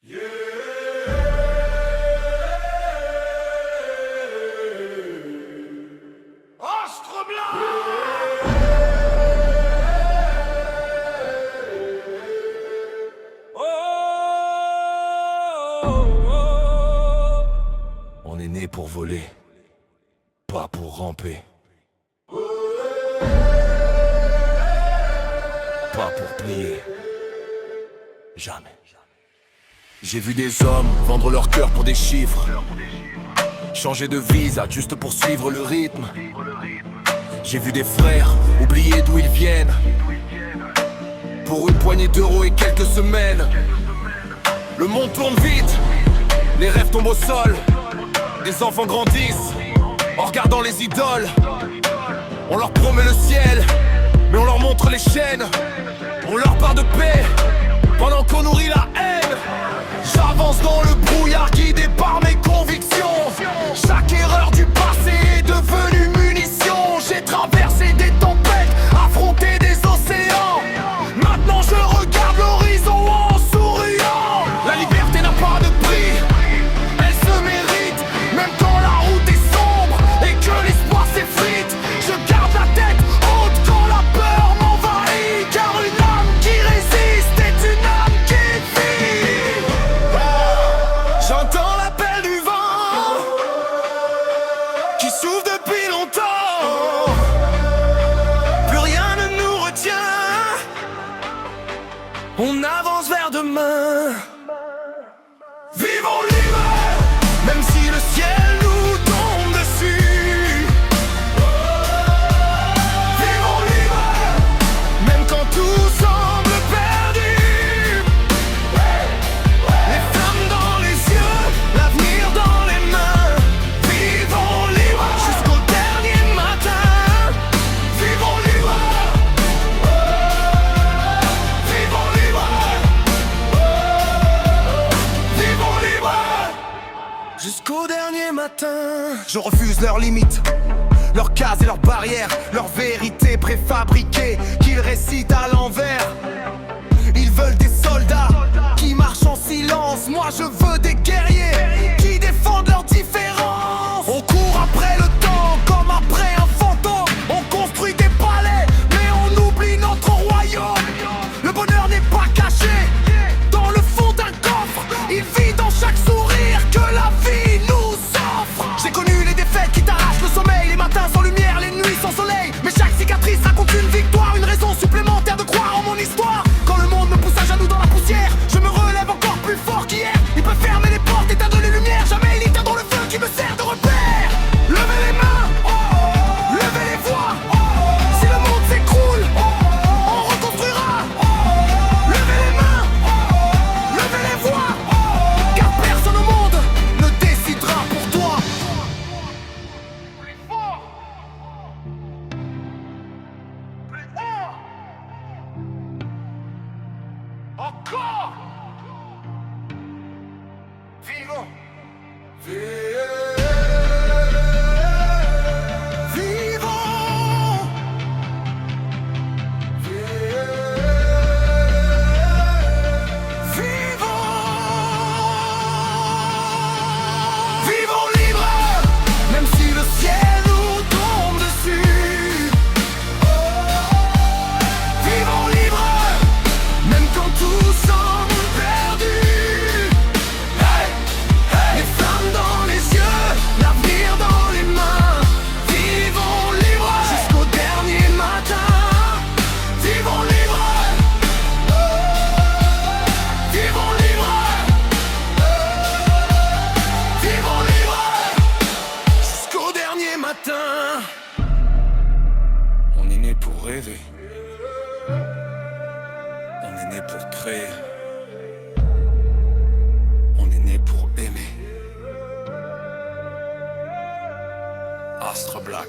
Astre Black. On est né pour voler, pas pour ramper. Pas pour plier. Jamais. J'ai vu des hommes vendre leur cœur pour des chiffres, changer de visa juste pour suivre le rythme. J'ai vu des frères oublier d'où ils viennent pour une poignée d'euros et quelques semaines. Le monde tourne vite, les rêves tombent au sol. Des enfants grandissent en regardant les idoles. On leur promet le ciel, mais on leur montre les chaînes. On leur parle de paix pendant qu'on nourrit la haine. J'avance dans le brouillard guidé par mes convictions. Chaque erreur du passé est devenue munition. J'ai traversé des tempêtes, affronté des océans. Maintenant je regarde l'horizon en souriant. La liberté n'a pas de prix, elle se mérite, même quand la route est sombre et que l'espoir s'effrite. Je garde la tête haute quand la peur m'envahit, car une âme qui résiste est une âme qui vit. J'entends l'appel du vent qui souffle depuis longtemps. Plus rien ne nous retient, on avance vers demain. Vivons libres, même si le ciel nous tombe dessus. Vivons libres, même quand tout semble perdu. Les flammes dans les yeux, l'avenir dans les mains. Vivons libres jusqu'au dernier matin. Vivons libres, vivons libres, vivons libres jusqu'au dernier matin. Je refuse leurs limites, leurs cases et leurs barrières, leurs vérités préfabriquées qu'ils récitent à l'envers. Ils veulent des soldats qui marchent en silence. Moi je veux des guerriers qui défendent leurs différences. On court après le temps comme après un fantôme. On construit des palais mais on oublie notre royaume. Le bonheur n'est pas caché dans le fond d'un coffre. Il vit dans chaque sourire que la vie nous offre. J'ai connu les défaites qui t'arrachent le sommeil, les matins sans lumière, les nuits sans soleil. Mais chaque cicatrice raconte une victoire, une raison supplémentaire de croire en mon histoire. Quand le monde me pousse à genoux dans la poussière, je me relève encore plus fort qu'hier. Il peut fermer les portes, éteindre les lumières, jamais il éteint dans le feu qui me sert de repère. Levez les mains, levez les voix. Si le monde s'écroule, on reconstruira. Levez les mains, levez les voix, car personne au monde ne décidera pour toi. Plus fort, plus fort, encore. Vivons, vivons, vivons libres, même si le ciel nous tombe dessus. Vivons libres, même quand tout semble perdu. Les flammes dans les yeux, l'avenir dans les mains. Vivons libres jusqu'au dernier matin. Vivons libres, vivons libres, vivons libres jusqu'au dernier matin. On est né pour rêver, on est né pour créer, on est né pour aimer. Astre Black.